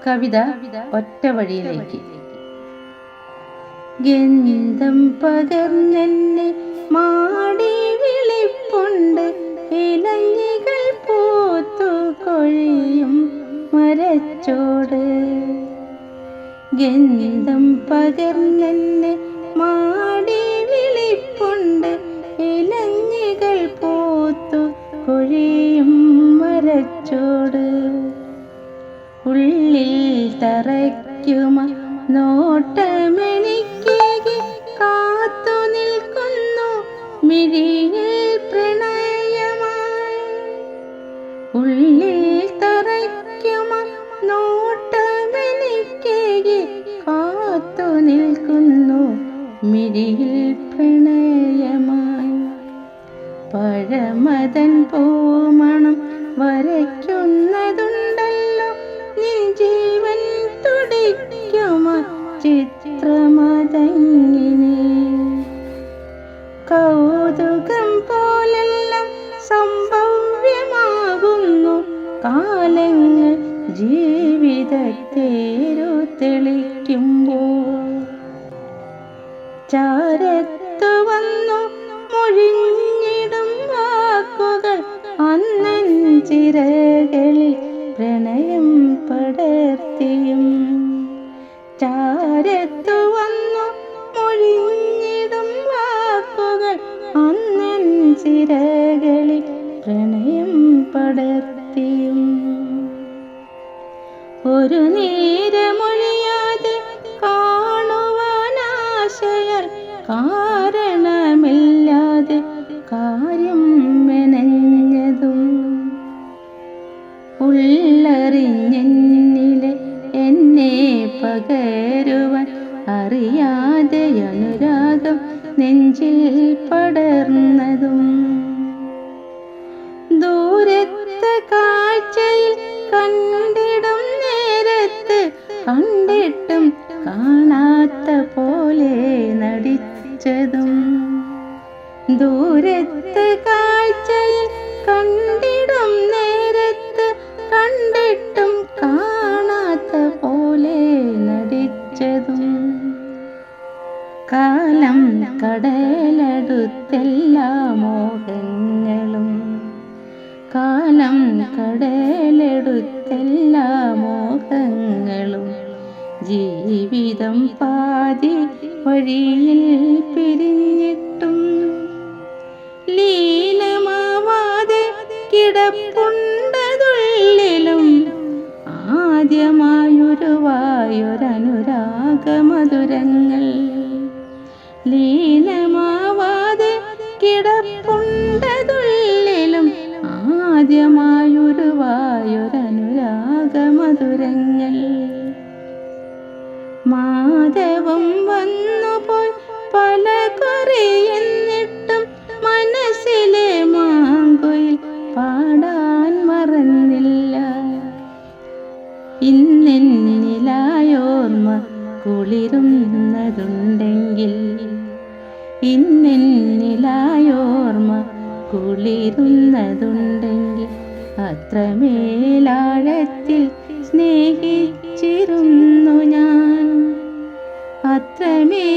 കവിത ഒറ്റ വഴിയിലേക്ക്. ഗന്ധം പകർന്നെന്നെ മാടി വിളിപ്പുണ്ട്, ഇലഞ്ഞികൾ പൂത്തു കൊഴിയും മരച്ചോട്. ഗന്ധം പകർന്നെന്നെ മാടി വിളിപ്പുണ്ട്, ഇലഞ്ഞികൾ പൂത്തു കൊഴിയും മരച്ചോട്. ഉള്ളിൽ തറയ്ക്കുമ നോട്ടമെനിക്കേകി കാത്തു നിൽക്കുന്നു മിഴിയിൽ പ്രണയമായി. ഉള്ളിൽ തറയ്ക്കുമ നോട്ടമെനിക്കേകി കാത്തു നിൽക്കുന്നു മിഴിയിൽ പ്രണയമായി. പഴമതൻ പൂമണം വരയ്ക്കുന്നതുണ്ടല്ലോ നിൻ ജീവൻ തുടിക്കുമ ചിത്രമതങ്ങിനെ. കൗതുകം പോലെല്ലാം സംഭവ്യമാകുന്നു കാലങ്ങൾ ജീവിതത്തേരു തെളിക്കുമ്പോൾ. ചാരത്തു വന്നു മൊഴിഞ്ഞിടും വാക്കുകൾ അന്നഞ്ചിറകളിൽ പ്രണയം പടർത്തിയും. ചാരത്തു വന്നു മൊഴിഞ്ഞിടും വാക്കുകൾ അന്നഞ്ചിറകളിൽ പ്രണയം പടർത്തിയും. ഒരു നേരമൊഴിയാതെ കാണുവാനാശയാൽ കാരണമില്ലാതെ കാര്യം മെനഞ്ഞതും. ഉള്ളറിഞ്ഞെന്നിലെ എന്നെ പകരുവാൻ അറിയാതെ അനുരാഗം നെഞ്ചിൽ പടർന്നതും. ദൂരത്തെ കാഴ്ചയിൽ കണ്ടിടും നേരത്ത് കണ്ടിട്ടും കാണാത്ത പോലെ നടിച്ചതും. ദൂരത്തെ കാഴ്ചയിൽ കണ്ടിടും നേരത്ത് കണ്ടിട്ടും കാണാത്ത പോലെ നടിച്ചതും. കാലം കടലെടുത്തെല്ലാ മോഹങ്ങളും. കാലം കടലെടുത്തെല്ലാ മോഹങ്ങളും. ജീവിതം പാതി വഴിയിൽ പിരിഞ്ഞിട്ടും ലീലമാവാതെ കിടപ്പുണ്ടതുള്ളിലും ആദ്യമായൊരുവായൊരനുരാഗമധുരങ്ങൾ. ലീലമാവാതെ കിടപ്പുണ്ടതുള്ളിലും ആദ്യമായൊരുവായൊരനുരാഗമധുരങ്ങൾ. മാധവം വന്നുപോയി പല കുറിയെന്നിട്ടും മനസ്സിലെ മാങ്കുയിൽ പാടാൻ മറന്നില്ല. ഇന്നെന്നിലായോർമ്മ കുളിരുന്നതുണ്ടെങ്കിൽ. ഇന്നെന്നിലായോർമ്മ കുളിരുന്നതുണ്ടെങ്കിൽ അത്രമേലാഴത്തിൽ സ്നേഹിച്ചിരുന്നു ഞാൻ. അത്രമേ